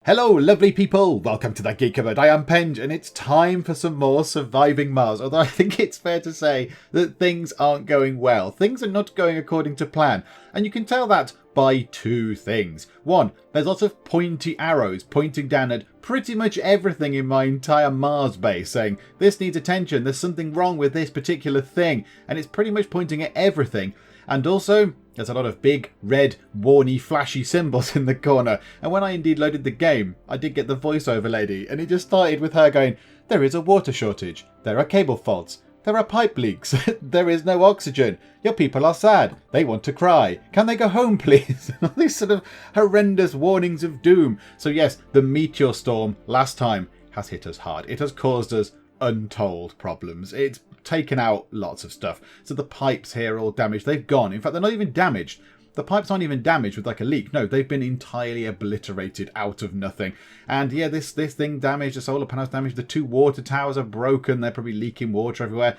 Hello lovely people, welcome to the Geek Cupboard. I am Penge and it's time for some more surviving Mars, although I think it's fair to say that things aren't going well. Things are not going according to plan, and you can tell that by two things. One, there's lots of pointy arrows pointing down at pretty much everything in my entire Mars base saying this needs attention, there's something wrong with this particular thing, and it's pretty much pointing at everything. And also, there's a lot of big, red, warny, flashy symbols in the corner. And when I indeed loaded the game, I did get the voiceover lady. And it just started with her going, there is a water shortage. There are cable faults. There are pipe leaks. There is no oxygen. Your people are sad. They want to cry. Can they go home, please? All these sort of horrendous warnings of doom. So yes, the meteor storm last time has hit us hard. It has caused us untold problems. It's taken out lots of stuff. So the pipes here are all damaged. They've gone. In fact, they're not even damaged. The pipes aren't even damaged with like a leak. No, they've been entirely obliterated out of nothing. And yeah, this thing damaged. The solar panels damaged. The two water towers are broken. They're probably leaking water everywhere.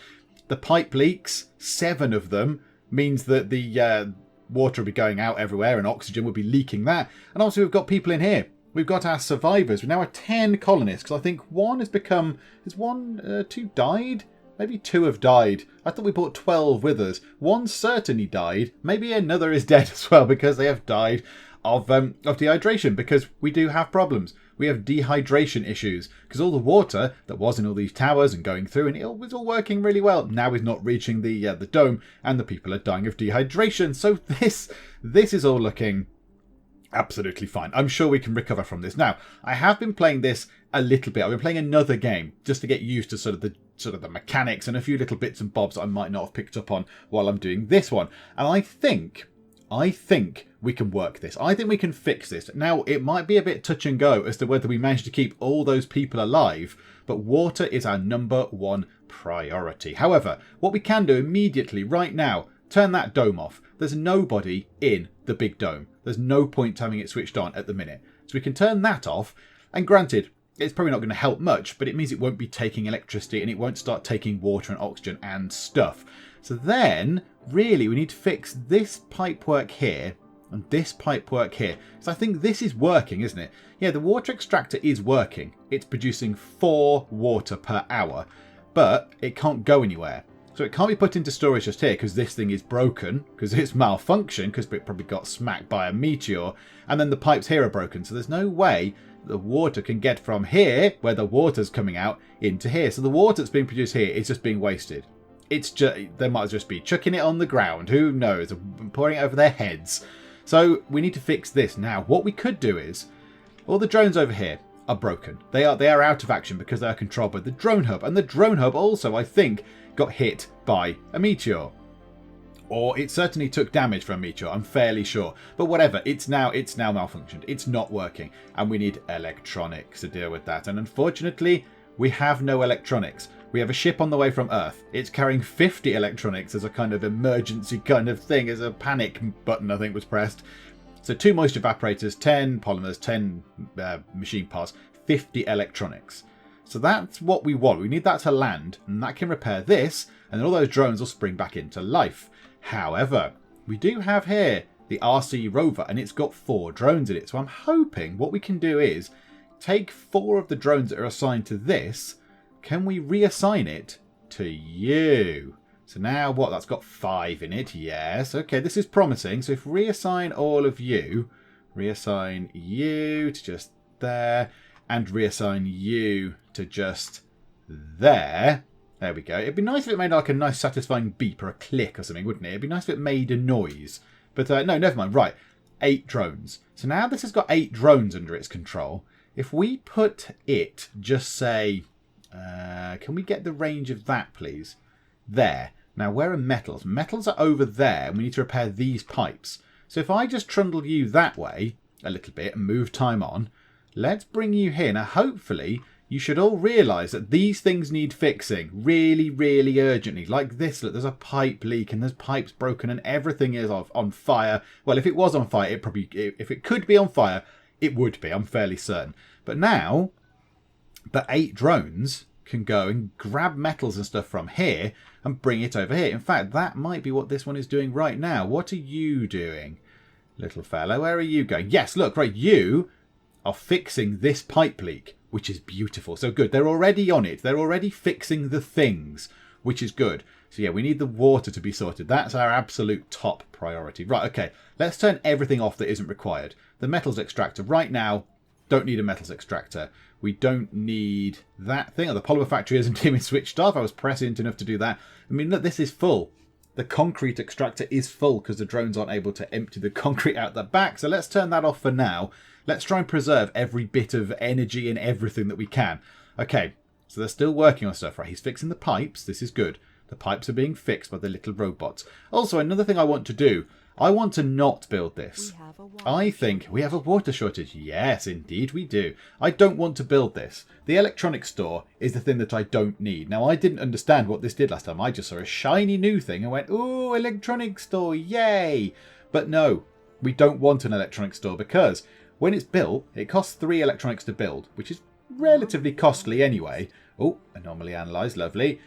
The pipe leaks, 7 of them, means that the water will be going out everywhere and oxygen will be leaking that. And also we've got people in here. We've got our survivors. We now have 10 colonists because I think one has become... Has one... 2 died? Maybe 2 have died. I thought we brought 12 with us. One certainly died. Maybe another is dead as well because they have died of dehydration, because we do have problems. We have dehydration issues because all the water that was in all these towers and going through, and it was all working really well, now is not reaching the dome, and the people are dying of dehydration. So this is all looking absolutely fine. I'm sure we can recover from this. Now, I have been playing this a little bit. I've been playing another game just to get used to sort of the mechanics and a few little bits and bobs that I might not have picked up on while I'm doing this one. And I think we can work this. I think we can fix this. Now, it might be a bit touch and go as to whether we manage to keep all those people alive, but water is our #1 priority. However, what we can do immediately right now, turn that dome off. There's nobody in the big dome. There's no point having it switched on at the minute. So we can turn that off. And granted, it's probably not going to help much, but it means it won't be taking electricity and it won't start taking water and oxygen and stuff. So then, really, we need to fix this pipework here and this pipework here. So I think this is working, isn't it? Yeah, the water extractor is working. It's producing 4 water per hour, but it can't go anywhere. So it can't be put into storage just here because this thing is broken, because it's malfunctioned, because it probably got smacked by a meteor, and then the pipes here are broken. So there's no way the water can get from here, where the water's coming out, into here. So the water that's being produced here is just being wasted. It's just, they might just be chucking it on the ground. Who knows? Pouring it over their heads. So we need to fix this. Now, what we could do is, all the drones over here are broken. They are out of action because they are controlled by the drone hub. And the drone hub also, I think, got hit by a meteor. Or it certainly took damage from a meteor, I'm fairly sure. But whatever, it's now malfunctioned. It's not working. And we need electronics to deal with that. And unfortunately, we have no electronics. We have a ship on the way from Earth. It's carrying 50 electronics as a kind of emergency kind of thing, as a panic button, I think, was pressed. So 2 moisture evaporators, 10 polymers, 10 machine parts, 50 electronics. So that's what we want. We need that to land, and that can repair this, and then all those drones will spring back into life. However, we do have here the RC rover, and it's got 4 drones in it. So I'm hoping what we can do is take 4 of the drones that are assigned to this. Can we reassign it to you? So now what? That's got 5 in it. Yes. Okay, this is promising. So if we reassign all of you, reassign you to just there, and reassign you to just there. There we go. It'd be nice if it made like a nice satisfying beep or a click or something, wouldn't it? It'd be nice if it made a noise. But no, never mind. Right. 8 drones. So now this has got 8 drones under its control. If we put it, just say, can we get the range of that, please? There. Now, where are metals? Metals are over there, and we need to repair these pipes. So if I just trundle you that way a little bit and move time on, let's bring you here. Now, hopefully, you should all realise that these things need fixing really, really urgently. Like this, look, there's a pipe leak and there's pipes broken and everything is on fire. Well, if it was on fire, if it could be on fire, it would be, I'm fairly certain. But now, the 8 drones can go and grab metals and stuff from here and bring it over here. In fact, that might be what this one is doing right now. What are you doing, little fella? Where are you going? Yes, look, right, you are fixing this pipe leak, which is beautiful. So good. They're already on it. They're already fixing the things, which is good. So yeah, we need the water to be sorted. That's our absolute top priority. Right, okay. Let's turn everything off that isn't required. The metals extractor right now, don't need a metals extractor. We don't need that thing. Oh, the Polymer Factory isn't even switched off. I was prescient enough to do that. I mean, look, this is full. The concrete extractor is full because the drones aren't able to empty the concrete out the back. So let's turn that off for now. Let's try and preserve every bit of energy and everything that we can. Okay, so they're still working on stuff, right? He's fixing the pipes. This is good. The pipes are being fixed by the little robots. Also, another thing I want to do, I want to not build this. I think we have a water shortage. Yes, indeed we do. I don't want to build this. The electronics store is the thing that I don't need. Now, I didn't understand what this did last time. I just saw a shiny new thing and went, ooh, electronics store, yay. But no, we don't want an electronics store because when it's built, it costs 3 electronics to build, which is relatively costly anyway. Oh, anomaly analysed, lovely.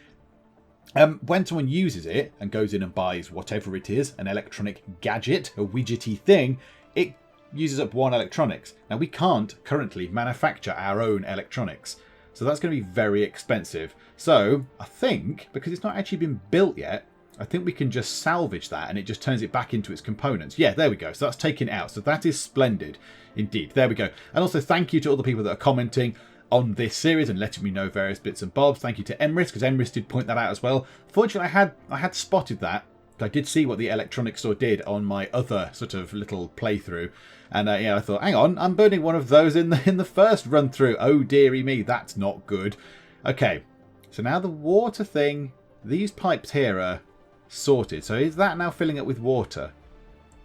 When someone uses it and goes in and buys whatever it is, an electronic gadget, a widgety thing, it uses up 1 electronics. Now, we can't currently manufacture our own electronics, so that's going to be very expensive. So I think, because it's not actually been built yet, I think we can just salvage that and it just turns it back into its components. Yeah, there we go. So that's taken out. So that is splendid indeed. There we go. And also thank you to all the people that are commenting on this series and letting me know various bits and bobs. Thank you to Emrys, because Emrys did point that out as well. Fortunately, I had spotted that. I did see what the electronics store did on my other sort of little playthrough. And yeah, I thought, hang on, I'm burning one of those in the first run through. Oh, dearie me, that's not good. Okay, so now the water thing, these pipes here are sorted. So is that now filling up with water?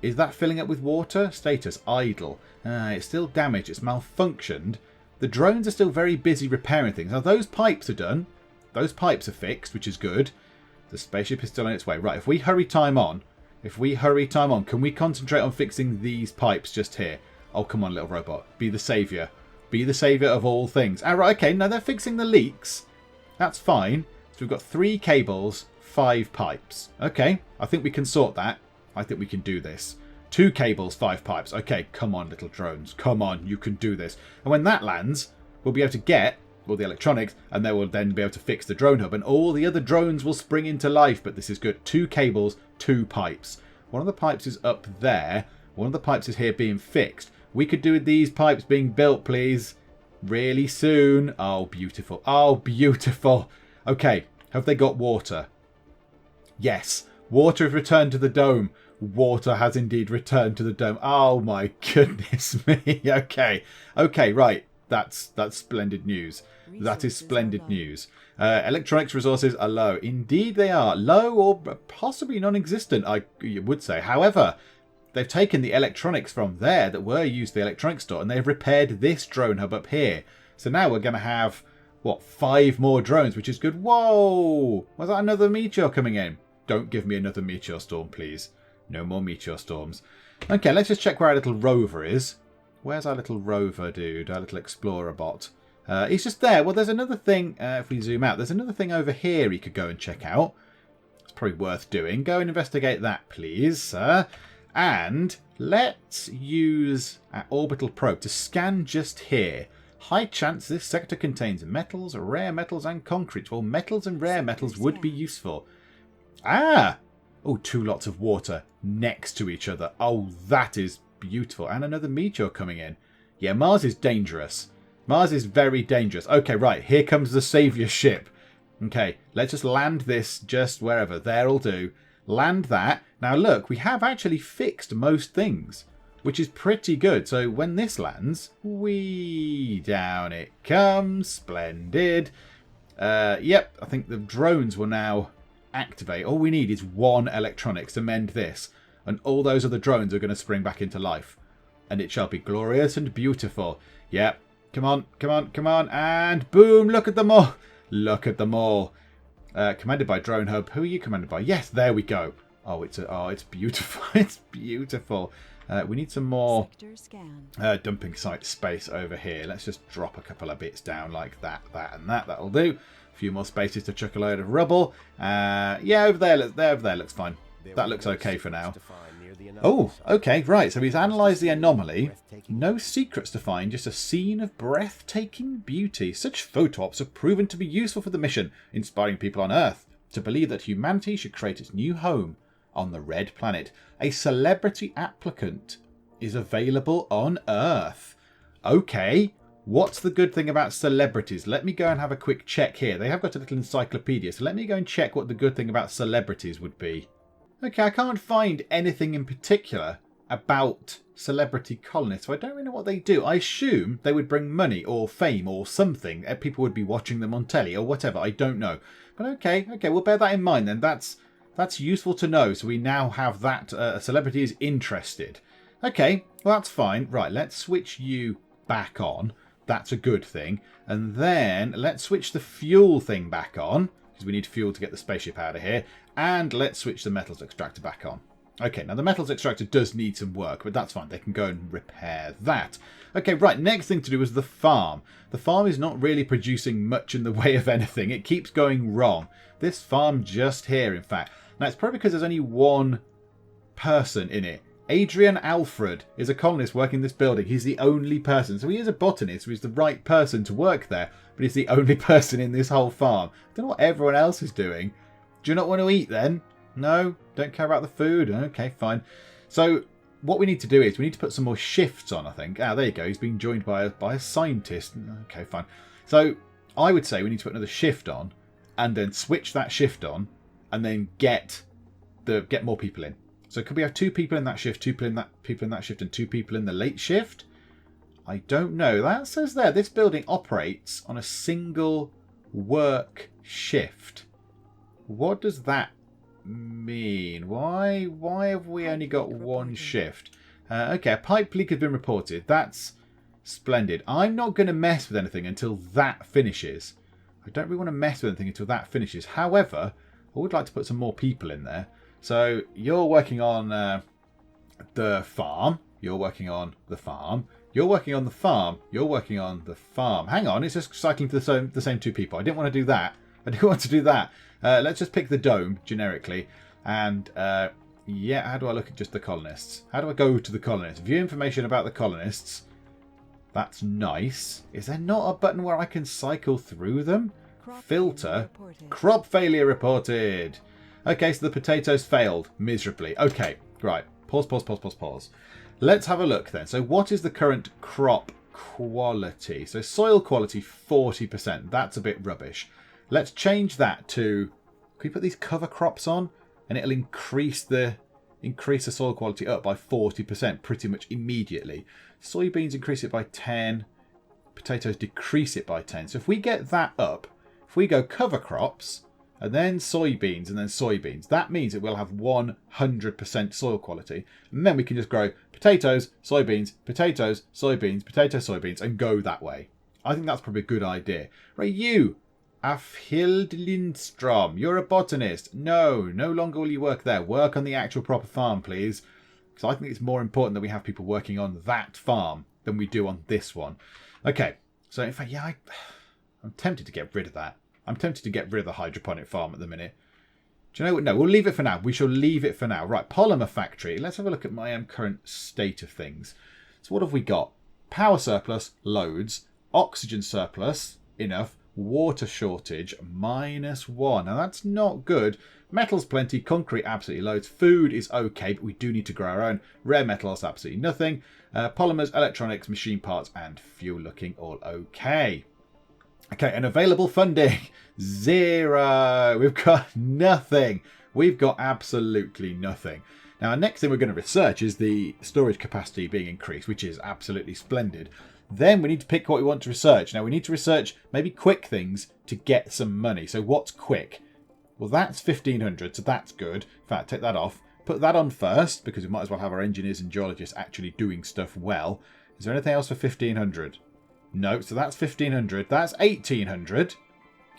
Is that filling up with water? Status, idle. It's still damaged, it's malfunctioned. The drones are still very busy repairing things. Now, those pipes are done. Those pipes are fixed, which is good. The spaceship is still on its way. Right, if we hurry time on, can we concentrate on fixing these pipes just here? Oh, come on, little robot. Be the saviour. Be the saviour of all things. Ah, right, okay, now they're fixing the leaks. That's fine. So we've got 3 cables, 5 pipes. Okay, I think we can sort that. I think we can do this. 2 cables, 5 pipes. Okay, come on, little drones. Come on, you can do this. And when that lands, we'll be able to get all the electronics, and they will then be able to fix the drone hub, and all the other drones will spring into life. But this is good. 2 cables, 2 pipes. One of the pipes is up there. One of the pipes is here being fixed. We could do with these pipes being built, please. Really soon. Oh, beautiful. Oh, beautiful. Okay, have they got water? Yes. Water has returned to the dome. Water has indeed returned to the dome. Oh my goodness me. Okay. Okay, right. That's splendid news. That is splendid news. Electronics resources are low. Indeed they are. Low or possibly non-existent, I would say. However, they've taken the electronics from there that were used the electronics store, and they've repaired this drone hub up here. So now we're going to have, what, 5 more drones, which is good. Whoa! Was that another meteor coming in? Don't give me another meteor storm, please. No more meteor storms. Okay, let's just check where our little rover is. Where's our little rover dude? Our little explorer bot. He's just there. Well, there's another thing. If we zoom out, there's another thing over here he could go and check out. It's probably worth doing. Go and investigate that, please, sir. And let's use our orbital probe to scan just here. High chance this sector contains metals, rare metals, and concrete. Well, metals and rare metals would be useful. Ah! Oh, 2 lots of water next to each other. Oh, that is beautiful. And another meteor coming in. Yeah, Mars is dangerous. Mars is very dangerous. Okay, right. Here comes the saviour ship. Okay, let's just land this just wherever. There'll do. Land that. Now, look, we have actually fixed most things, which is pretty good. So when this lands, whee, down it comes. Splendid. Yep, I think the drones will now activate. All we need is 1 electronics to mend this, and all those other drones are going to spring back into life, and it shall be glorious and beautiful. Yep, come on, come on, come on, and boom, look at them all. Look at them all. Commanded by Drone Hub. Who are you commanded by? Yes, there we go. Oh, it's beautiful. It's beautiful. We need some more dumping site space over here. Let's just drop a couple of bits down like that, and that. That'll do. A few more spaces to chuck a load of rubble. Yeah, over there looks fine. That looks okay for now. Oh, okay, right. So he's analysed the anomaly. No secrets to find, just a scene of breathtaking beauty. Such photo ops have proven to be useful for the mission, inspiring people on Earth to believe that humanity should create its new home on the Red Planet. A celebrity applicant is available on Earth. Okay, what's the good thing about celebrities? Let me go and have a quick check here. They have got a little encyclopedia, so let me go and check what the good thing about celebrities would be. Okay, I can't find anything in particular about celebrity colonists, so I don't really know what they do. I assume they would bring money or fame or something. People would be watching them on telly or whatever. I don't know. But okay, we'll bear that in mind then. That's useful to know. So we now have that a celebrity is interested. Okay, well that's fine. Right, let's switch you back on. That's a good thing. And then let's switch the fuel thing back on, because we need fuel to get the spaceship out of here. And let's switch the metals extractor back on. Okay, now the metals extractor does need some work, but that's fine. They can go and repair that. Okay, right, next thing to do is the farm. The farm is not really producing much in the way of anything. It keeps going wrong. This farm just here, in fact. Now, it's probably because there's only one person in it. Adrian Alfred is a colonist working in this building. He's the only person. So he is a botanist, so he's the right person to work there, but he's the only person in this whole farm. I don't know what everyone else is doing. Do you not want to eat then? No? Don't care about the food? Okay, fine. So what we need to do is we need to put some more shifts on, I think. Ah, there you go. He's being joined by a scientist. Okay, fine. So I would say we need to put another shift on and then switch that shift on and then get more people in. So could we have 2 people in that shift, 2 people in that shift, and 2 people in the late shift? I don't know. That says there, this building operates on a single work shift. What does that mean? Why have we only got one shift? Okay, a pipe leak has been reported. That's splendid. I'm not going to mess with anything until that finishes. I don't really want to mess with anything until that finishes. However, I would like to put some more people in there. So you're working on the farm. You're working on the farm. You're working on the farm. You're working on the farm. Hang on, it's just cycling to the same 2 people. I didn't want to do that. Let's just pick the dome generically. And yeah, how do I look at just the colonists? How do I go to the colonists? View information about the colonists. That's nice. Is there not a button where I can cycle through them? Filter. Crop failure reported. Okay, so the potatoes failed miserably. Okay, right. Pause. Let's have a look then. So what is the current crop quality? So soil quality 40%. That's a bit rubbish. Let's change that to... Can we put these cover crops on? And it'll increase the soil quality up by 40% pretty much immediately. Soybeans increase it by 10. Potatoes decrease it by 10. So if we get that up, if we go cover crops... and then soybeans, that means it will have 100% soil quality. And then we can just grow potatoes, soybeans, potatoes, soybeans, potatoes, soybeans, and go that way. I think that's probably a good idea. Right, you, Afhild Lindstrom, you're a botanist. No longer will you work there. Work on the actual proper farm, please. Because I think it's more important that we have people working on that farm than we do on this one. Okay, so in fact, yeah, I'm tempted to get rid of that. I'm tempted to get rid of the hydroponic farm at the minute. Do you know what? No, we'll leave it for now. We shall leave it for now. Right, Polymer Factory. Let's have a look at my current state of things. So what have we got? Power surplus, loads. Oxygen surplus, enough. Water shortage, -1. Now that's not good. Metals plenty. Concrete, absolutely loads. Food is okay, but we do need to grow our own. Rare metals, absolutely nothing. Polymers, electronics, machine parts, and fuel looking all okay. Okay, and available funding, 0. We've got nothing. We've got absolutely nothing. Now, our next thing we're going to research is the storage capacity being increased, which is absolutely splendid. Then we need to pick what we want to research. Now, we need to research maybe quick things to get some money. So what's quick? Well, that's 1,500, so that's good. In fact, take that off. Put that on first, because we might as well have our engineers and geologists actually doing stuff well. Is there anything else for 1,500? No, so that's 1,500. That's 1,800.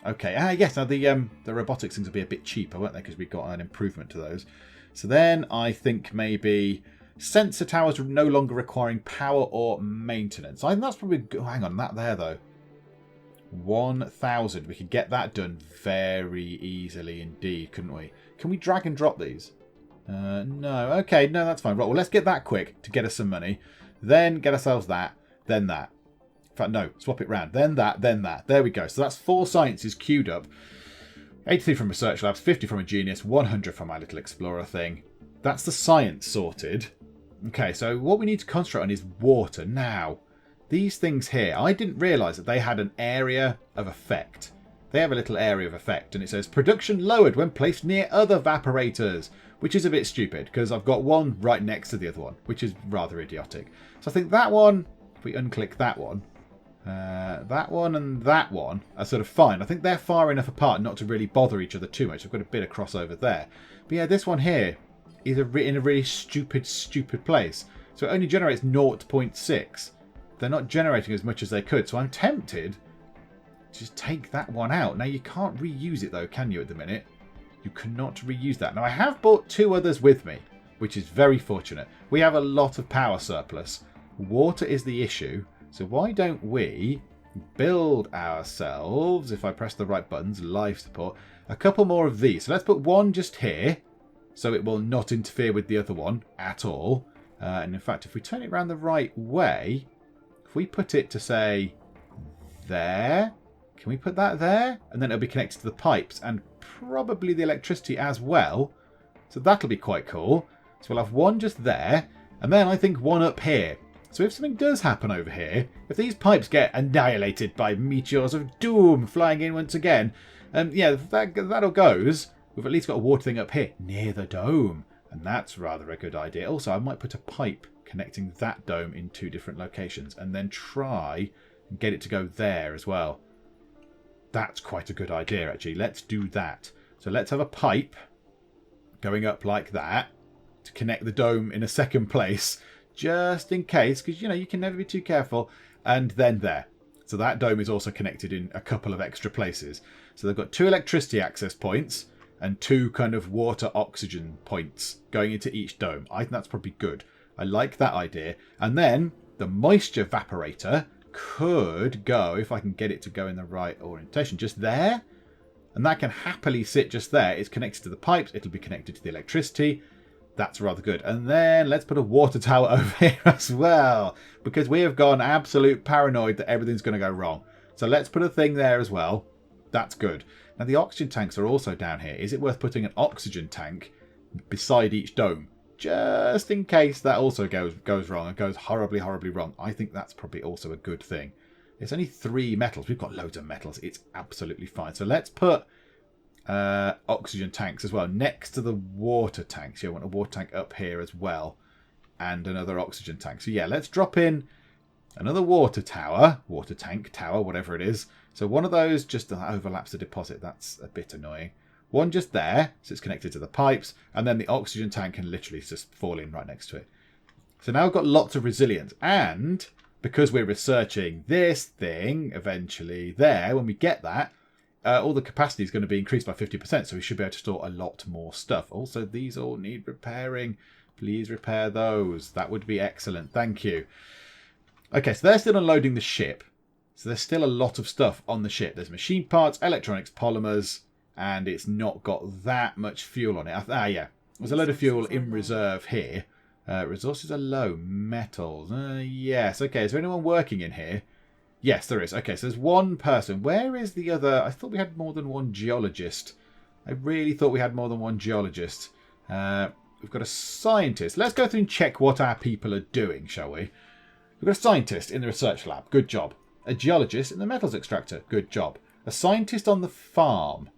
Okay, yes, now the robotics things will be a bit cheaper, won't they? Because we've got an improvement to those. So then I think maybe sensor towers are no longer requiring power or maintenance. I think that's probably good. Hang on, that there though. 1,000. We could get that done very easily indeed, couldn't we? Can we drag and drop these? No. Okay, no, that's fine. Right, well, let's get that quick to get us some money. Then get ourselves that. Then that. In fact, no. Swap it round. Then that. Then that. There we go. So that's 4 sciences queued up. 83 from research labs, 50 from a genius, 100 from my little explorer thing. That's the science sorted. Okay, so what we need to concentrate on is water. Now, these things here, I didn't realise that they had an area of effect. They have a little area of effect, and it says production lowered when placed near other evaporators, which is a bit stupid because I've got one right next to the other one, which is rather idiotic. So I think that one, if we unclick that one and that one are sort of fine. I think they're far enough apart not to really bother each other too much. I've got a bit of crossover there. But yeah, this one here is in a really stupid place. So it only generates 0.6. They're not generating as much as they could. So I'm tempted to just take that one out. Now, you can't reuse it, though, can you, at the minute? You cannot reuse that. Now, I have brought 2 others with me, which is very fortunate. We have a lot of power surplus. Water is the issue. So why don't we build ourselves, if I press the right buttons, life support, a couple more of these. So let's put one just here, so it will not interfere with the other one at all. And in fact, if we turn it around the right way, if we put it to, say, there, can we put that there? And then it'll be connected to the pipes and probably the electricity as well. So that'll be quite cool. So we'll have one just there, and then I think one up here. So if something does happen over here, if these pipes get annihilated by meteors of doom flying in once again, yeah, that all goes. We've at least got a water thing up here near the dome, and that's rather a good idea. Also, I might put a pipe connecting that dome in 2 different locations and then try and get it to go there as well. That's quite a good idea, actually. Let's do that. So let's have a pipe going up like that to connect the dome in a second place, just in case, because, you know, you can never be too careful. And then there. So that dome is also connected in a couple of extra places. So they've got 2 electricity access points and 2 kind of water oxygen points going into each dome. I think that's probably good. I like that idea. And then the moisture evaporator could go, if I can get it to go in the right orientation, just there. And that can happily sit just there. It's connected to the pipes. It'll be connected to the electricity. That's rather good. And then let's put a water tower over here as well, because we have gone absolute paranoid that everything's going to go wrong. So let's put a thing there as well. That's good. Now the oxygen tanks are also down here. Is it worth putting an oxygen tank beside each dome? Just in case that also goes wrong and goes horribly wrong. I think that's probably also a good thing. It's only 3 metals. We've got loads of metals. It's absolutely fine. So let's put oxygen tanks as well next to the water tanks. You want a water tank up here as well, and another oxygen tank. So yeah, let's drop in another water tank tower, whatever it is. So one of those just overlaps the deposit. That's a bit annoying. One just there, so it's connected to the pipes, and then the oxygen tank can literally just fall in right next to it. So now we've got lots of resilience, and because we're researching this thing eventually there, when we get that, all the capacity is going to be increased by 50%, so we should be able to store a lot more stuff. Also, these all need repairing. Please repair those. That would be excellent. Thank you. Okay, so they're still unloading the ship. So there's still a lot of stuff on the ship. There's machine parts, electronics, polymers, and it's not got that much fuel on it. Yeah. There's a load of fuel in reserve here. Resources are low. Metals. Yes. Okay, is there anyone working in here? Yes, there is. Okay, so there's one person. Where is the other? I thought we had more than one geologist. I really thought we had more than one geologist. We've got a scientist. Let's go through and check what our people are doing, shall we? We've got a scientist in the research lab. Good job. A geologist in the metals extractor. Good job. A scientist on the farm.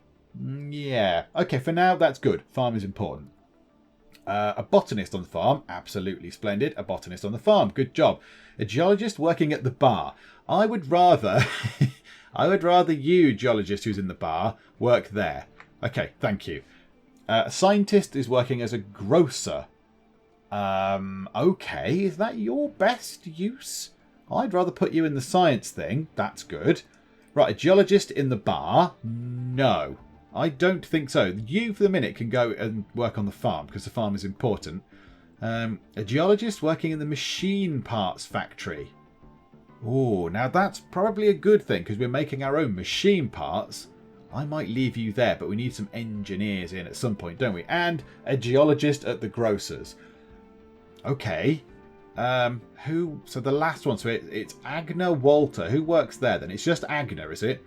Yeah. Okay, for now, that's good. Farm is important. A botanist on the farm. Absolutely splendid. A botanist on the farm. Good job. A geologist working at the bar. I would rather you, geologist who's in the bar, work there. Okay, thank you. A scientist is working as a grocer. Okay, is that your best use? I'd rather put you in the science thing. That's good. Right, a geologist in the bar? No, I don't think so. You, for the minute, can go and work on the farm because the farm is important. A geologist working in the machine parts factory. Oh, now that's probably a good thing because we're making our own machine parts. I might leave you there, but we need some engineers in at some point, don't we? And a geologist at the grocers. Okay. So the last one, so it's Agner Walter. Who works there then? It's just Agner, is it?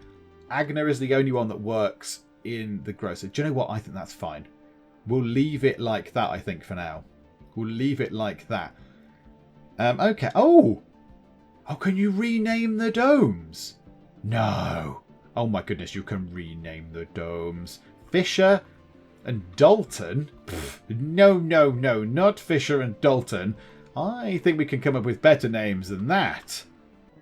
Agner is the only one that works in the grocer. Do you know what? I think that's fine. We'll leave it like that, I think, for now. We'll leave it like that. Okay. Oh, can you rename the domes? No. Oh my goodness, you can rename the domes. Fisher and Dalton? Pfft, no, not Fisher and Dalton. I think we can come up with better names than that.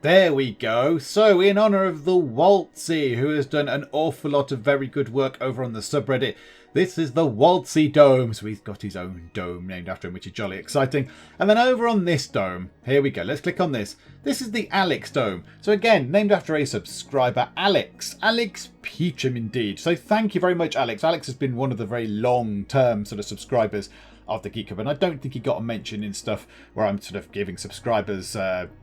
There we go. So, in honour of the Waltzy, who has done an awful lot of very good work over on the subreddit, this is the Waltzy Dome. So he's got his own dome named after him, which is jolly exciting. And then over on this dome, here we go. Let's click on this. This is the Alex Dome. So again, named after a subscriber, Alex. Alex Peacham indeed. So thank you very much, Alex. Alex has been one of the very long-term sort of subscribers of the Geek Hub, and I don't think he got a mention in stuff where I'm sort of giving subscribers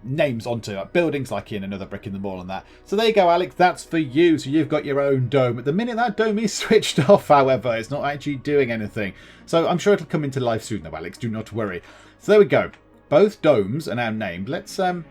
names onto buildings like in Another Brick in the Mall and that. So there you go, Alex, that's for you. So you've got your own dome. At the minute that dome is switched off, however, it's not actually doing anything. So I'm sure it'll come into life soon though, Alex, do not worry. So there we go. Both domes are now named. Let's how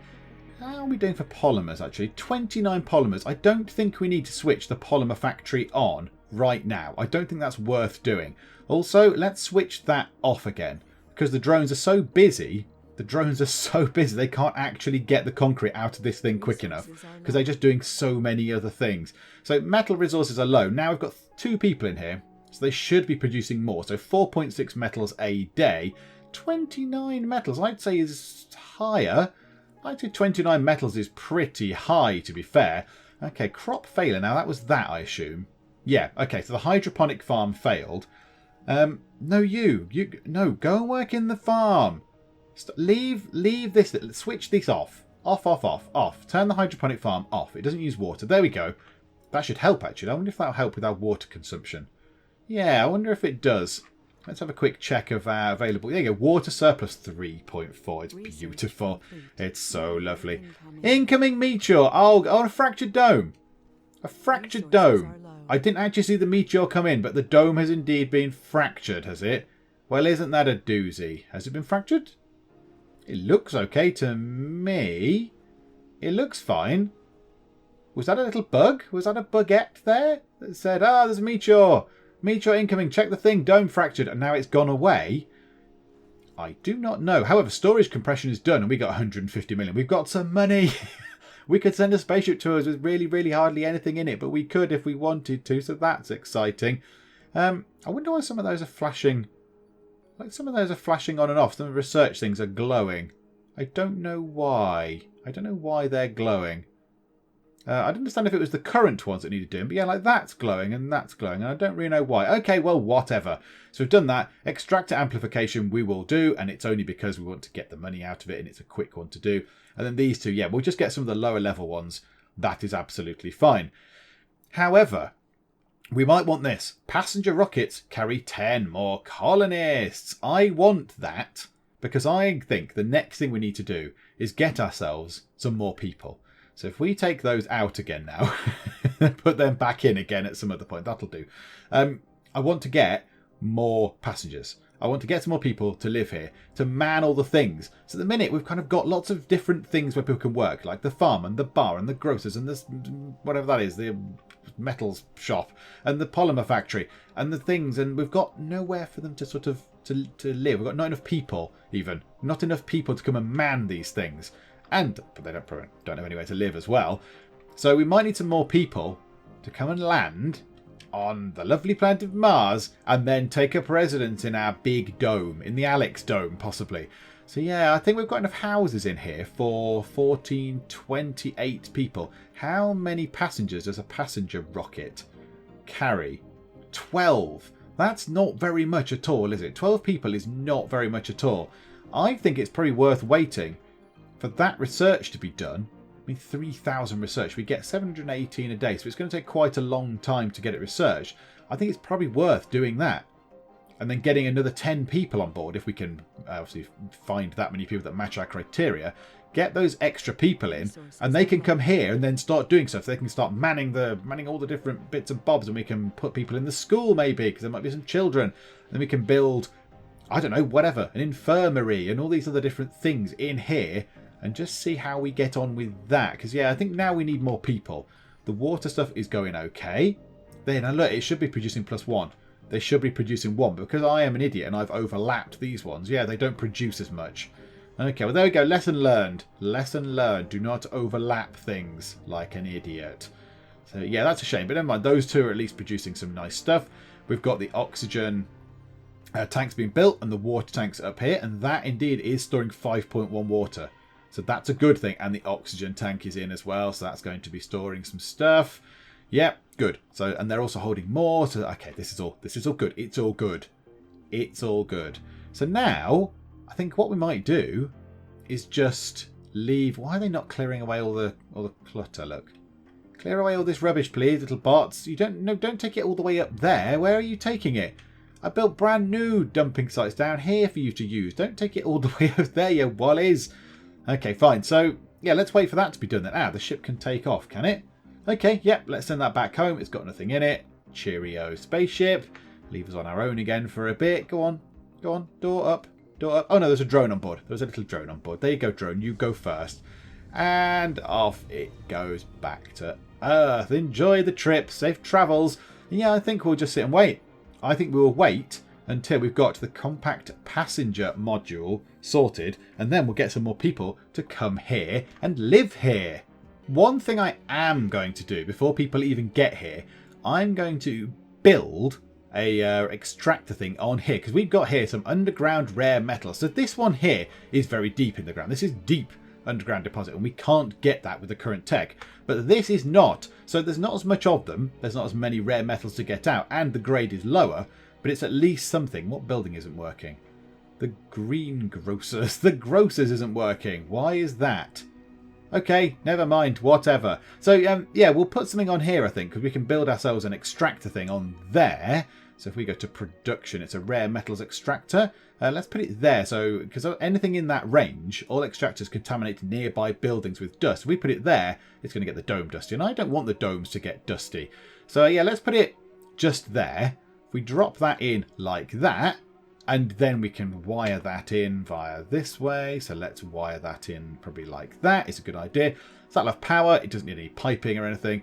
are we doing for polymers actually? 29 polymers. I don't think we need to switch the Polymer Factory on right now. I don't think that's worth doing. Also, let's switch that off again because the drones are so busy. The drones are so busy they can't actually get the concrete out of this thing quick enough because they're just doing so many other things. So metal resources are low. Now we've got 2 people in here, so they should be producing more. So 4.6 metals a day. 29 metals, I'd say is higher. I'd say 29 metals is pretty high, to be fair. Okay, crop failure. Now that was that, I assume. Yeah, okay, so the hydroponic farm failed. No, no, go and work in the farm. Leave this, switch this off. Off. Turn the hydroponic farm off. It doesn't use water. There we go. That should help, actually. I wonder if that'll help with our water consumption. Yeah, I wonder if it does. Let's have a quick check of our available. There you go. Water surplus 3.4. It's beautiful. It's so lovely. Incoming meteor. Oh, a fractured dome. A fractured dome. I didn't actually see the meteor come in, but the dome has indeed been fractured, has it? Well, isn't that a doozy? Has it been fractured? It looks okay to me. It looks fine. Was that a little bug? Was that a bugette there that said, there's a meteor. Meteor incoming. Check the thing. Dome fractured. And now it's gone away. I do not know. However, storage compression is done and we got 150 million. We've got some money. We could send a spaceship to us with really hardly anything in it, but we could if we wanted to, so that's exciting. I wonder why some of those are flashing. Like some of those are flashing on and off. Some of the research things are glowing. I don't know why. I don't know why they're glowing. I don't understand if it was the current ones that needed doing, but yeah, like that's glowing and that's glowing, and I don't really know why. Okay, well, whatever. So we've done that. Extractor amplification we will do, and it's only because we want to get the money out of it, and it's a quick one to do. And then these two, yeah, we'll just get some of the lower level ones. That is absolutely fine. However, we might want this. Passenger rockets carry 10 more colonists. I want that because I think the next thing we need to do is get ourselves some more people. So if we take those out again now, put them back in again at some other point, that'll do. I want to get more passengers. I want to get some more people to live here, to man all the things. So at the minute, we've kind of got lots of different things where people can work, like the farm and the bar and the grocers and this, whatever that is, the metals shop and the polymer factory and the things. And we've got nowhere for them to sort of to live. We've got not enough people, even. Not enough people to come and man these things. But they don't have anywhere to live as well. So we might need some more people to come and land on the lovely planet of Mars and then take up residence in our big dome, in the Alex Dome possibly. So yeah, I think we've got enough houses in here for 28 people. How many passengers does a passenger rocket carry? 12. That's not very much at all, is it? 12 people is not very much at all. I think it's probably worth waiting for that research to be done. I mean, 3,000 research. We get 718 a day, so it's going to take quite a long time to get it researched. I think it's probably worth doing that. And then getting another 10 people on board, if we can obviously find that many people that match our criteria. get those extra people in, and they can come here and then start doing stuff. They can start manning all the different bits and bobs, and we can put people in the school maybe, because there might be some children. Then we can build, I don't know, whatever, an infirmary and all these other different things in here, and just see how we get on with that. Because, yeah, I think now we need more people. The water stuff is going okay. Then, and look, it should be producing +1. They should be producing 1. But because I am an idiot and I've overlapped these ones, yeah, they don't produce as much. Okay, well, there we go. Lesson learned. Lesson learned. Do not overlap things like an idiot. So, yeah, that's a shame. But never mind. Those two are at least producing some nice stuff. We've got the oxygen tanks being built and the water tanks up here. And that, indeed, is storing 5.1 water. So that's a good thing. And the oxygen tank is in as well. So that's going to be storing some stuff. Yep, good. So, and they're also holding more. So, okay, this is all good. It's all good. It's all good. So now, I think what we might do is just leave. Why are they not clearing away all the clutter? Look, clear away all this rubbish, please, little bots. You don't take it all the way up there. Where are you taking it? I built brand new dumping sites down here for you to use. Don't take it all the way up there, you wallies. Okay, fine. So, yeah, let's wait for that to be done then. Ah, the ship can take off, can it? Okay, yep, let's send that back home. It's got nothing in it. Cheerio, spaceship. Leave us on our own again for a bit. Go on. Go on. Door up. Door up. Oh, no, there's a drone on board. There's a little drone on board. There you go, drone. You go first. And off it goes back to Earth. Enjoy the trip. Safe travels. And yeah, I think we'll just sit and wait. I think we will wait until we've got the compact passenger module sorted, and then we'll get some more people to come here and live here. One thing I am going to do before people even get here, I'm going to build a extractor thing on here, because we've got here some underground rare metals. So this one here is very deep in the ground. This is deep underground deposit, and we can't get that with the current tech. But this is not. So there's not as much of them. There's not as many rare metals to get out, and the grade is lower. But it's at least something. What building isn't working? The greengrocers. The grocers isn't working. Why is that? Okay, never mind. Whatever. So, yeah, we'll put something on here, I think, because we can build ourselves an extractor thing on there. So if we go to production, it's a rare metals extractor. Let's put it there. So, because anything in that range, all extractors contaminate nearby buildings with dust. If we put it there, it's going to get the dome dusty. And I don't want the domes to get dusty. So, yeah, let's put it just there. If we drop that in like that, and then we can wire that in via this way. So let's wire that in probably like that. It's a good idea. So that'll have power. It doesn't need any piping or anything.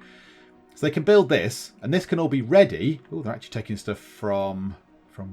So they can build this, and this can all be ready. Oh, they're actually taking stuff from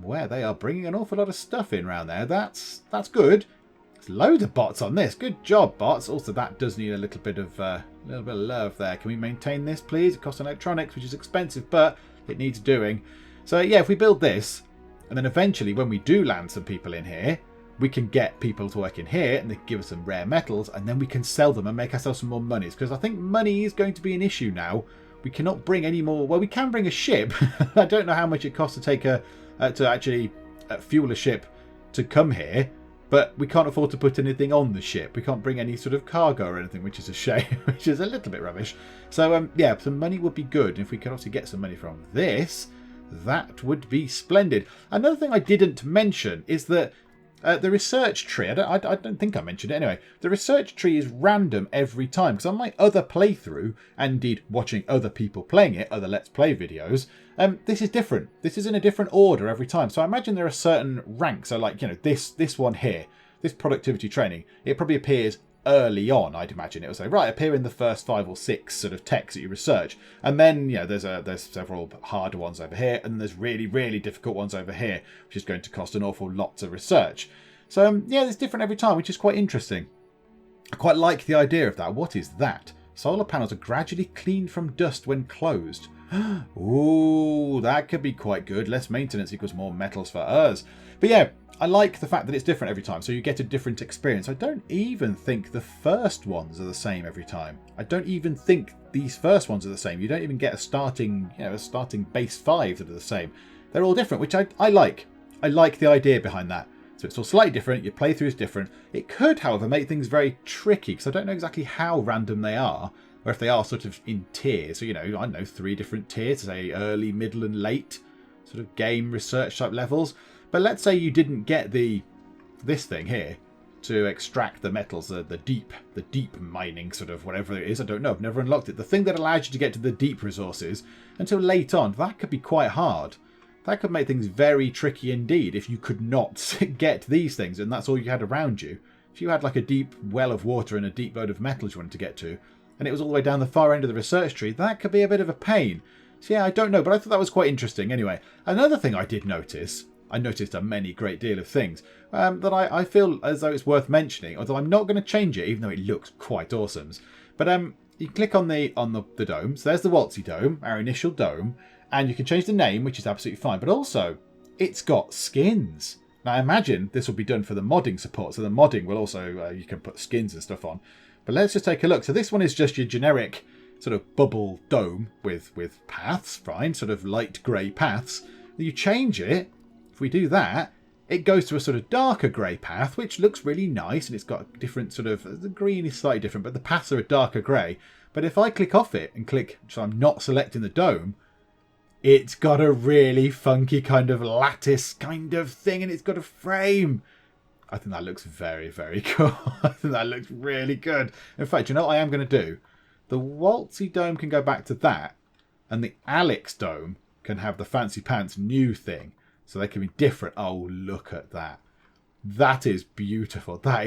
where? They are bringing an awful lot of stuff in around there. That's good. There's loads of bots on this. Good job, bots. Also, that does need a little bit of love there. Can we maintain this, please? It costs electronics, which is expensive, but it needs doing. So yeah, if we build this, and then eventually when we do land some people in here, we can get people to work in here, and they can give us some rare metals, and then we can sell them and make ourselves some more monies. Because I think money is going to be an issue now. We cannot bring any more. Well, we can bring a ship. I don't know how much it costs to take to actually fuel a ship to come here, but we can't afford to put anything on the ship. We can't bring any sort of cargo or anything, which is a shame, which is a little bit rubbish. So yeah, some money would be good. And if we could also get some money from this, that would be splendid. Another thing I didn't mention is that the research tree, I don't think I mentioned it anyway, the research tree is random every time. Because on my other playthrough, and indeed watching other people playing it, other Let's Play videos, this is different. This is in a different order every time. So I imagine there are certain ranks. So like, you know, this one here, this productivity training, it probably appears early on. I'd imagine it will say, right, appear in the first 5 or 6 sort of techs that you research, and then, you know, there's several harder ones over here, and there's really, really difficult ones over here, which is going to cost an awful lot to research. So yeah, it's different every time, which is quite interesting. I quite like the idea of that. What is that? Solar panels are gradually cleaned from dust when closed. Ooh, that could be quite good. Less maintenance equals more metals for us. But yeah, I like the fact that it's different every time, so you get a different experience. I don't even think the first ones are the same every time. I don't even think these first ones are the same. You don't even get a starting base 5 that are the same. They're all different, which I like. I like the idea behind that. So it's all slightly different. Your playthrough is different. It could, however, make things very tricky, because I don't know exactly how random they are, or if they are sort of in tiers. So, you know, I don't know, 3 different tiers, say early, middle, and late sort of game research type levels. But let's say you didn't get this thing here. to extract the metals, the deep mining sort of whatever it is. I don't know. I've never unlocked it. The thing that allows you to get to the deep resources until late on, that could be quite hard. That could make things very tricky indeed if you could not get these things and that's all you had around you. If you had like a deep well of water and a deep load of metals you wanted to get to, and it was all the way down the far end of the research tree, that could be a bit of a pain. So yeah, I don't know, but I thought that was quite interesting. Anyway, another thing I did notice, I noticed a many great deal of things that I feel as though it's worth mentioning, although I'm not going to change it, even though it looks quite awesome. But you click on the dome. So there's the Waltzy dome, our initial dome, and you can change the name, which is absolutely fine. But also, it's got skins. Now, I imagine this will be done for the modding support, so the modding will also, you can put skins and stuff on. But let's just take a look. So this one is just your generic sort of bubble dome with paths, fine, sort of light grey paths. You change it. If we do that, it goes to a sort of darker grey path, which looks really nice, and it's got a different sort of, the green is slightly different, but the paths are a darker grey. But if I click off it and click, so I'm not selecting the dome, it's got a really funky kind of lattice kind of thing, and it's got a frame. I think that looks very, very cool. I think that looks really good. In fact, you know what I am going to do? The Waltzy dome can go back to that, and the Alex dome can have the fancy pants new thing. So they can be different. Oh, look at that. That is beautiful. That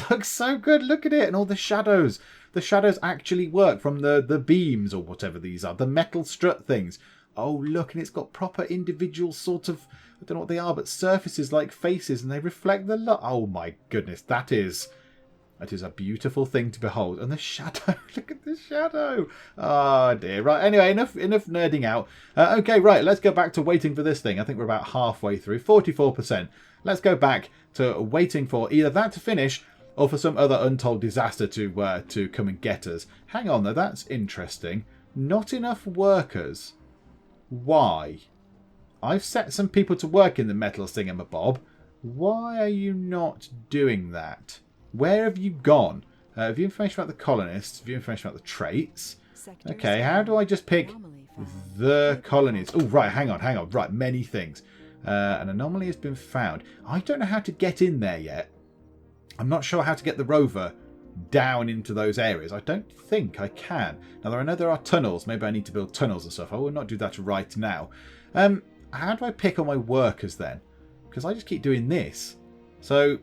looks so good. Look at it. And all the shadows. The shadows actually work from the beams or whatever these are. The metal strut things. Oh, look. And it's got proper individual sort of, I don't know what they are, but surfaces like faces. And they reflect the light. Oh, my goodness. That is a beautiful thing to behold. And the shadow. Look at the shadow. Oh, dear. Right. Anyway, enough nerding out. Okay, right. Let's go back to waiting for this thing. I think we're about halfway through. 44%. Let's go back to waiting for either that to finish or for some other untold disaster to come and get us. Hang on, though. That's interesting. Not enough workers. Why? I've set some people to work in the metal thingamabob. Why are you not doing that? Where have you gone? View information about the colonists. View information about the traits. Okay, how do I just pick the colonies? Oh, right, hang on. Right, many things. An anomaly has been found. I don't know how to get in there yet. I'm not sure how to get the rover down into those areas. I don't think I can. Now, I know there are tunnels. Maybe I need to build tunnels and stuff. I will not do that right now. How do I pick all my workers then? Because I just keep doing this. So,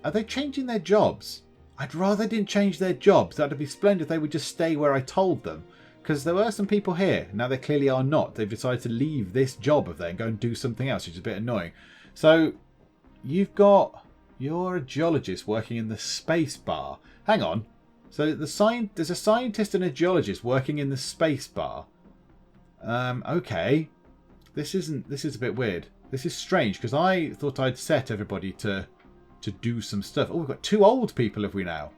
are they changing their jobs? I'd rather they didn't change their jobs. That'd be splendid if they would just stay where I told them. Because there were some people here. Now they clearly are not. They've decided to leave this job of theirs and go and do something else, which is a bit annoying. So, you're a geologist working in the space bar. Hang on. So there's a scientist and a geologist working in the space bar. Okay. This is a bit weird. This is strange because I thought I'd set everybody to do some stuff. Oh, we've got 2 old people, have we now?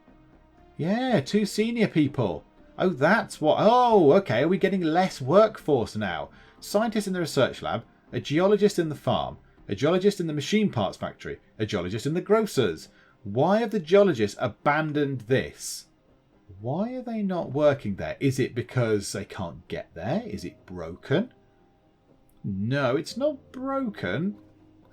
Yeah, 2 senior people. Oh, that's what. Oh, okay. Are we getting less workforce now? Scientist in the research lab, a geologist in the farm, a geologist in the machine parts factory, a geologist in the grocers. Why have the geologists abandoned this? Why are they not working there? Is it because they can't get there? Is it broken? No, it's not broken.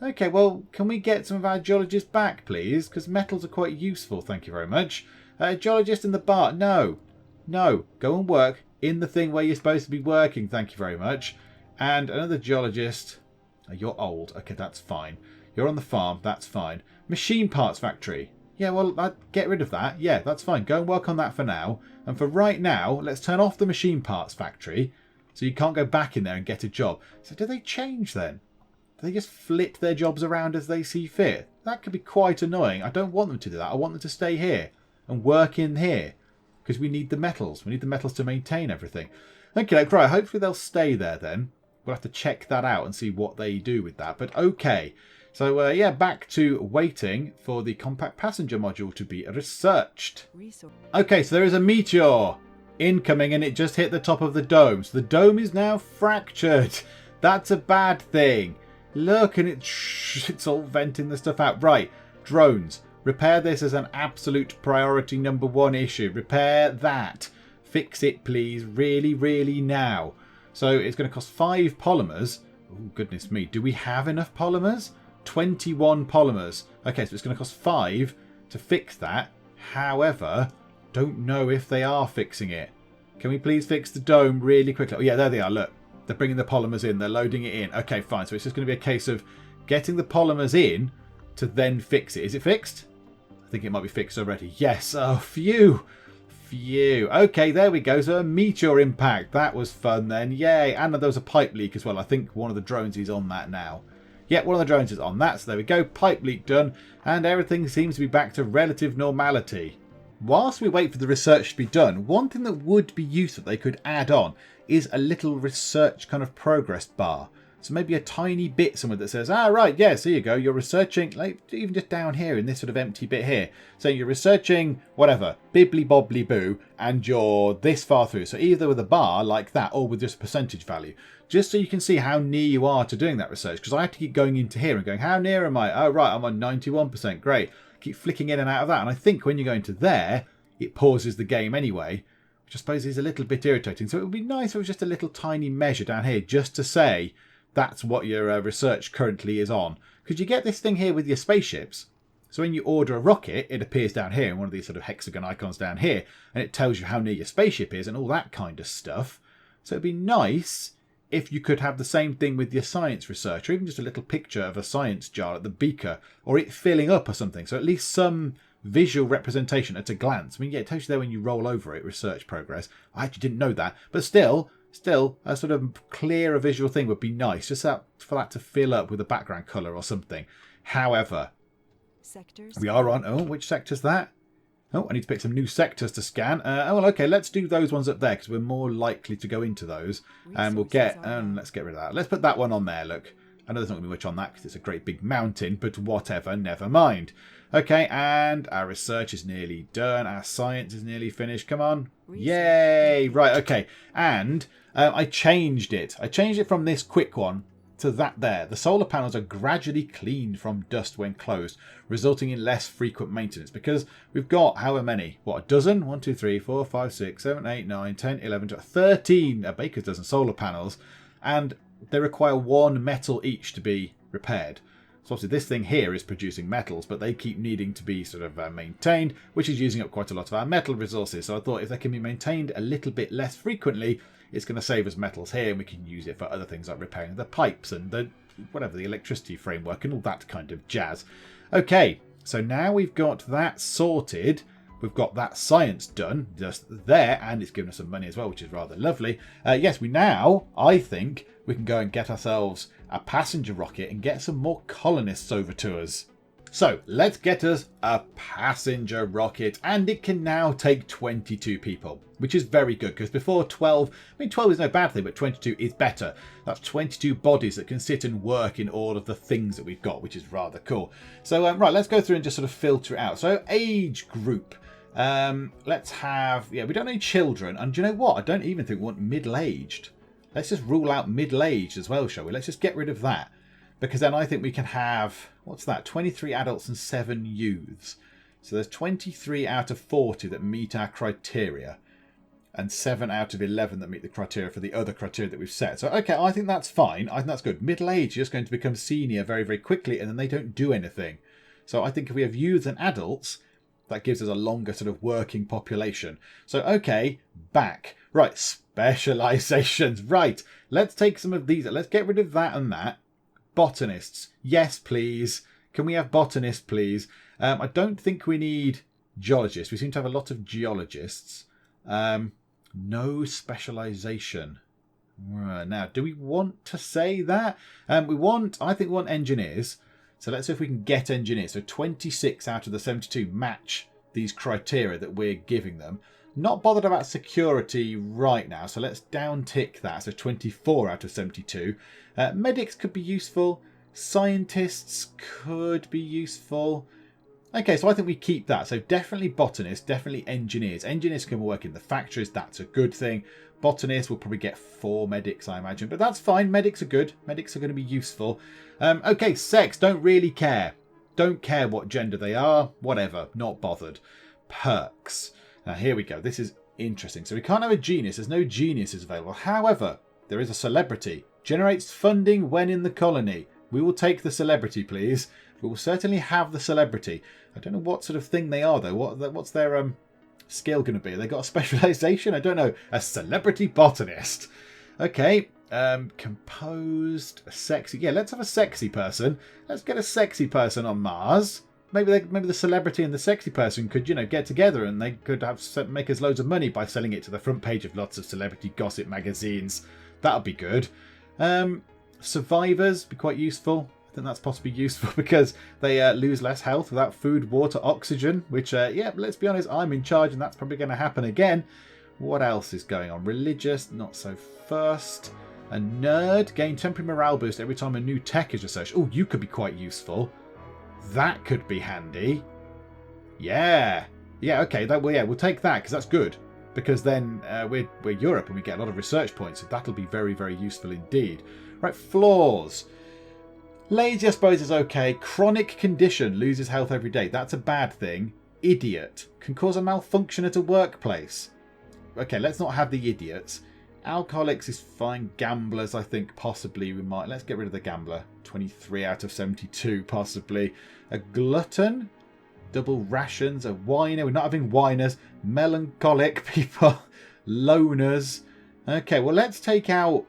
Okay, well, can we get some of our geologists back, please? Because metals are quite useful, thank you very much. Geologist in the bar. No. Go and work in the thing where you're supposed to be working, thank you very much. And another geologist. You're old. Okay, that's fine. You're on the farm. That's fine. Machine parts factory. Yeah, well, get rid of that. Yeah, that's fine. Go and work on that for now. And for right now, let's turn off the machine parts factory so you can't go back in there and get a job. So do they change then? Do they just flip their jobs around as they see fit? That could be quite annoying. I don't want them to do that. I want them to stay here and work in here because we need the metals. We need the metals to maintain everything. Okay, right. Hopefully they'll stay there then. We'll have to check that out and see what they do with that. But okay. So, yeah, back to waiting for the compact passenger module to be researched. Okay, so there is a meteor incoming and it just hit the top of the dome. So the dome is now fractured. That's a bad thing. Look, and it's all venting the stuff out. Right, drones. Repair this as an absolute priority #1 issue. Repair that. Fix it, please. Really, really now. So it's going to cost 5 polymers. Oh, goodness me. Do we have enough polymers? 21 polymers. Okay, so it's going to cost 5 to fix that. However, don't know if they are fixing it. Can we please fix the dome really quickly? Oh, yeah, there they are. Look, they're bringing the polymers in. They're loading it in. Okay, fine. So it's just going to be a case of getting the polymers in to then fix it. Is it fixed? I think it might be fixed already. Yes. Oh, phew. Phew. Okay, there we go. So a meteor impact. That was fun then. Yay. And there was a pipe leak as well. I think one of the drones is on that now. Yeah, one of the drones is on that. So there we go. Pipe leak done. And everything seems to be back to relative normality. Whilst we wait for the research to be done, one thing that would be useful they could add on is a little research kind of progress bar. So maybe a tiny bit somewhere that says, right, yes, here you go. You're researching, like even just down here in this sort of empty bit here. So you're researching whatever, bibbly bobbly boo, and you're this far through. So either with a bar like that or with just a percentage value. Just so you can see how near you are to doing that research. Because I have to keep going into here and going, how near am I? Oh, right, I'm on 91%. Great. Keep flicking in and out of that. And I think when you go into there, it pauses the game anyway, which I suppose is a little bit irritating. So it would be nice if it was just a little tiny measure down here just to say that's what your research currently is on. Because you get this thing here with your spaceships. So when you order a rocket, it appears down here in one of these sort of hexagon icons down here, and it tells you how near your spaceship is and all that kind of stuff. So it'd be nice if you could have the same thing with your science research, or even just a little picture of a science jar at the beaker, or it filling up or something. So at least some visual representation at a glance. I mean, yeah, it tells you there when you roll over it, research progress. I actually didn't know that. But still, a sort of clearer visual thing would be nice, just for that to fill up with a background colour or something. However, sectors. We are on, which sector's that? Oh, I need to pick some new sectors to scan. Well, okay, let's do those ones up there because we're more likely to go into those. And we'll get, let's get rid of that. Let's put that one on there, look. I know there's not going to be much on that because it's a great big mountain, but whatever, never mind. Okay, and our research is nearly done. Our science is nearly finished. Come on. Yay! Right, okay. And I changed it. I changed it from this quick one to that there. The solar panels are gradually cleaned from dust when closed, resulting in less frequent maintenance because we've got however many? What, a dozen? 1, 2, 3, 4, 5, 6, 7, 8, 9, 10, 11, 12, 13 a baker's dozen solar panels, and they require 1 metal each to be repaired. So obviously this thing here is producing metals, but they keep needing to be sort of maintained, which is using up quite a lot of our metal resources. So I thought if they can be maintained a little bit less frequently, it's going to save us metals here, and we can use it for other things like repairing the pipes and the electricity framework and all that kind of jazz. Okay, so now we've got that sorted. We've got that science done just there, and it's given us some money as well, which is rather lovely. Yes, I think we can go and get ourselves a passenger rocket and get some more colonists over to us. So let's get us a passenger rocket, and it can now take 22 people, which is very good because before 12, 12 is no bad thing, but 22 is better. That's 22 bodies that can sit and work in all of the things that we've got, which is rather cool. So right, let's go through and just sort of filter it out. So age group. Let's have, we don't need children, and do you know what? I don't even think we want middle-aged. Let's just rule out middle-aged as well, shall we? Let's just get rid of that. Because then I think we can have, what's that, 23 adults and 7 youths. So there's 23 out of 40 that meet our criteria. And 7 out of 11 that meet the criteria for the other criteria that we've set. So, okay, I think that's fine. I think that's good. Middle age is just going to become senior very, very quickly, and then they don't do anything. So I think if we have youths and adults, that gives us a longer sort of working population. So, okay, back. Right, specializations. Right, let's take some of these. Let's get rid of that and that. Botanists. Yes, please. Can we have botanists, please? I don't think we need geologists. We seem to have a lot of geologists. No specialization. Now, do we want to say that? I think we want engineers. So let's see if we can get engineers. So 26 out of the 72 match these criteria that we're giving them. Not bothered about security right now, so let's down tick that. So 24 out of 72. Medics could be useful. Scientists could be useful. Okay, so I think we keep that. So definitely botanists, definitely engineers. Engineers can work in the factories. That's a good thing. Botanists will probably get 4 medics, I imagine. But that's fine. Medics are good. Medics are going to be useful. Okay, sex. Don't really care. Don't care what gender they are. Whatever. Not bothered. Perks. Now, here we go. This is interesting. So we can't have a genius. There's no geniuses available. However, there is a celebrity. Generates funding when in the colony. We will take the celebrity, please. We will certainly have the celebrity. I don't know what sort of thing they are, though. What's their skill going to be? They got a specialization? I don't know. A celebrity botanist. Okay. Composed, sexy. Yeah, let's have a sexy person. Let's get a sexy person on Mars. Maybe the celebrity and the sexy person could, get together and they could make us loads of money by selling it to the front page of lots of celebrity gossip magazines. That'll be good. Survivors be quite useful. I think that's possibly useful because they lose less health without food, water, oxygen, which, let's be honest, I'm in charge and that's probably going to happen again. What else is going on? Religious, not so first. A nerd, gain temporary morale boost every time a new tech is researched. Oh, you could be quite useful. That could be handy. Yeah. Yeah, okay. We'll take that because that's good. Because then we're Europe and we get a lot of research points. So that'll be very, very useful indeed. Right, flaws. Lazy, I suppose, is okay. Chronic condition, loses health every day. That's a bad thing. Idiot, can cause a malfunction at a workplace. Okay, let's not have the idiots. Alcoholics is fine. Gamblers, I think possibly we might. Let's get rid of the gambler. 23 out of 72, possibly. A glutton. Double rations. A whiner. We're not having whiners. Melancholic people. Loners. Okay, well, let's take out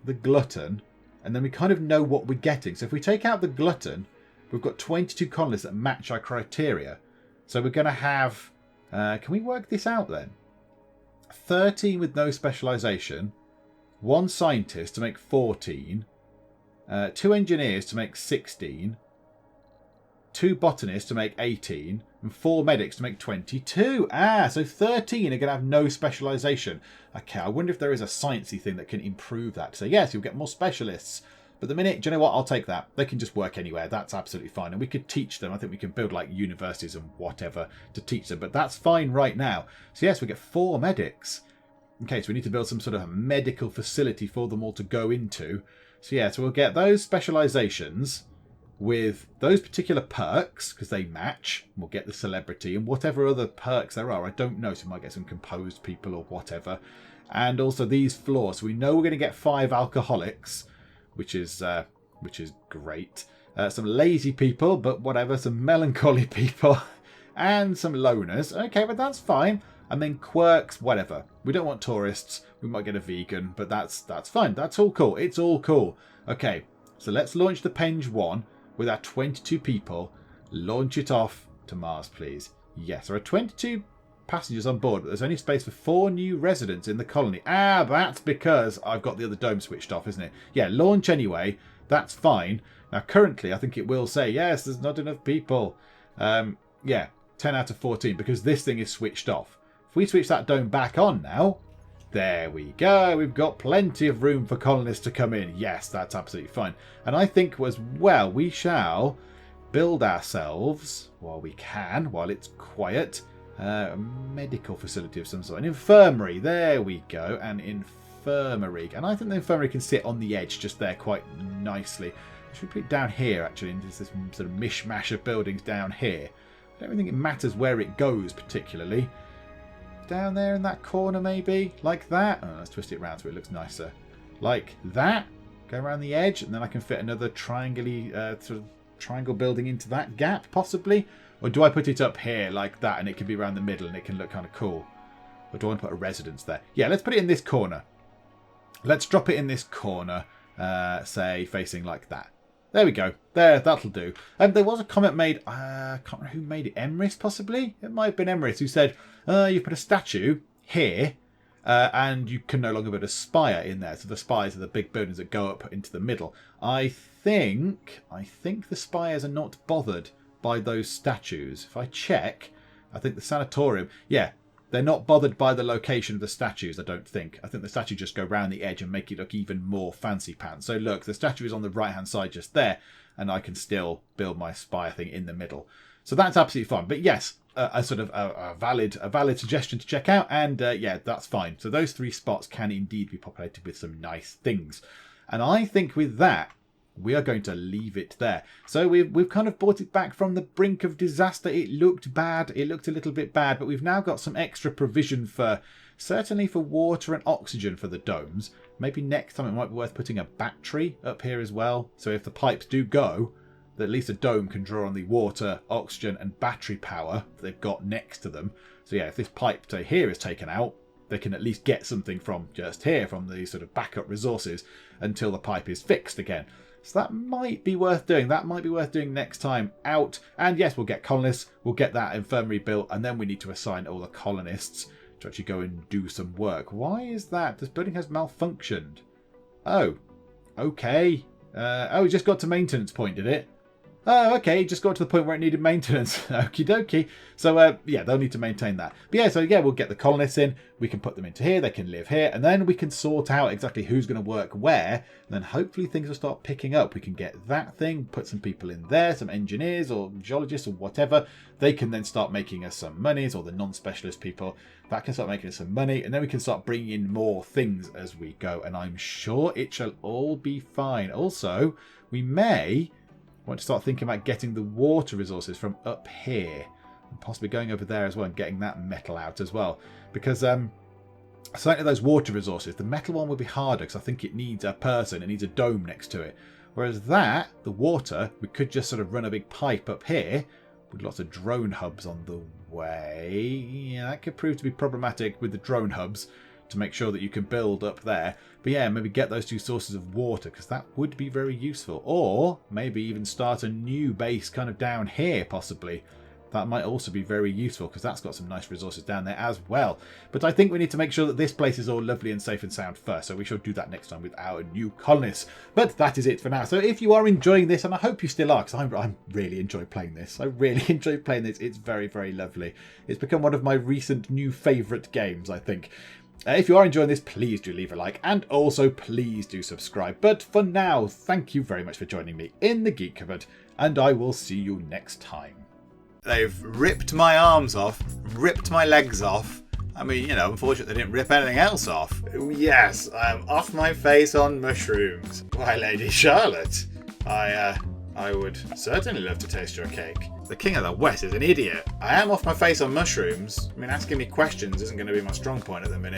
the glutton. And then we kind of know what we're getting. So if we take out the glutton, we've got 22 colonists that match our criteria. So we're going to have... can we work this out then? 13 with no specialisation, 1 scientist to make 14, 2 engineers to make 16, 2 botanists to make 18, and 4 medics to make 22. So 13 are going to have no specialisation. Okay, I wonder if there is a sciencey thing that can improve that. So yes, you'll get more specialists. But the minute, do you know what? I'll take that. They can just work anywhere. That's absolutely fine. And we could teach them. I think we can build like universities and whatever to teach them. But that's fine right now. So yes, we get 4 medics. Okay, so we need to build some sort of a medical facility for them all to go into. So yeah, so we'll get those specializations with those particular perks because they match. We'll get the celebrity and whatever other perks there are. I don't know. So we might get some composed people or whatever. And also these flaws. So we know we're going to get 5 alcoholics. Which is great. Some lazy people, but whatever. Some melancholy people. And some loners. Okay, but that's fine. And then quirks, whatever. We don't want tourists. We might get a vegan, but that's fine. That's all cool. It's all cool. Okay, so let's launch the Penge 1 with our 22 people. Launch it off to Mars, please. Yes, there are 22 passengers on board, but there's only space for 4 new residents in the colony. That's because I've got the other dome switched off, isn't it? Yeah, launch anyway. That's fine. Now, currently, I think it will say, yes, there's not enough people. Yeah, 10 out of 14, because this thing is switched off. If we switch that dome back on now, there we go. We've got plenty of room for colonists to come in. Yes, that's absolutely fine. And I think as well, we shall build ourselves, while we can, while it's quiet, a medical facility of some sort. An infirmary. There we go. An infirmary. And I think the infirmary can sit on the edge just there quite nicely. Should we put it down here, actually, into this sort of mishmash of buildings down here? I don't really think it matters where it goes, particularly. Down there in that corner, maybe? Like that? Oh, let's twist it around so it looks nicer. Like that? Go around the edge, and then I can fit another sort of triangle building into that gap, possibly? Or do I put it up here like that, and it can be around the middle, and it can look kind of cool? Or do I want to put a residence there? Yeah, let's put it in this corner. Let's drop it in this corner, say, facing like that. There we go. There, that'll do. There was a comment made, I can't remember who made it, Emrys possibly? It might have been Emrys who said, you put a statue here, and you can no longer put a spire in there. So the spires are the big buildings that go up into the middle. I think the spires are not bothered by those statues. If I check, I think the sanatorium, yeah, they're not bothered by the location of the statues, I don't think. I think the statues just go round the edge and make it look even more fancy pants. So look, the statue is on the right-hand side just there, and I can still build my spire thing in the middle. So that's absolutely fine. But yes, a sort of a valid suggestion to check out, and yeah, that's fine. So those 3 spots can indeed be populated with some nice things. And I think with that, we are going to leave it there. So we've kind of brought it back from the brink of disaster. It looked bad. It looked a little bit bad, but we've now got some extra provision for, certainly for water and oxygen for the domes. Maybe next time it might be worth putting a battery up here as well. So if the pipes do go, at least a dome can draw on the water, oxygen and battery power that they've got next to them. So yeah, if this pipe to here is taken out, they can at least get something from just here, from the sort of backup resources, until the pipe is fixed again. So that might be worth doing. That might be worth doing next time out. And yes, we'll get colonists. We'll get that infirmary built. And then we need to assign all the colonists to actually go and do some work. Why is that? This building has malfunctioned. Oh, okay. Oh, it just got to maintenance point, did it? Oh, okay, it just got to the point where it needed maintenance. Okie dokie. So, yeah, they'll need to maintain that. But yeah, so yeah, we'll get the colonists in. We can put them into here. They can live here. And then we can sort out exactly who's going to work where. And then hopefully things will start picking up. We can get that thing, put some people in there, some engineers or geologists or whatever. They can then start making us some monies, or the non-specialist people. That can start making us some money. And then we can start bringing in more things as we go. And I'm sure it shall all be fine. Also, we may want to start thinking about getting the water resources from up here, and possibly going over there as well and getting that metal out as well, because certainly those water resources, the metal one will be harder because I think it needs a person, it needs a dome next to it, whereas that, the water, we could just sort of run a big pipe up here with lots of drone hubs on the way. Yeah, that could prove to be problematic with the drone hubs, to make sure that you can build up there. But yeah, maybe get those two sources of water, because that would be very useful. Or maybe even start a new base kind of down here, possibly. That might also be very useful, because that's got some nice resources down there as well. But I think we need to make sure that this place is all lovely and safe and sound first. So we shall do that next time with our new colonists. But that is it for now. So if you are enjoying this, and I hope you still are, because I really enjoy playing this. I really enjoy playing this. It's very, very lovely. It's become one of my recent new favourite games, I think. If you are enjoying this, please do leave a like, and also please do subscribe. But for now, thank you very much for joining me in the Geek Cupboard, and I will see you next time. They've ripped my arms off, ripped my legs off. I mean, you know, unfortunately they didn't rip anything else off. Yes, I'm off my face on mushrooms. Why, Lady Charlotte, I would certainly love to taste your cake. The King of the West is an idiot. I am off my face on mushrooms. I mean, asking me questions isn't going to be my strong point at the minute.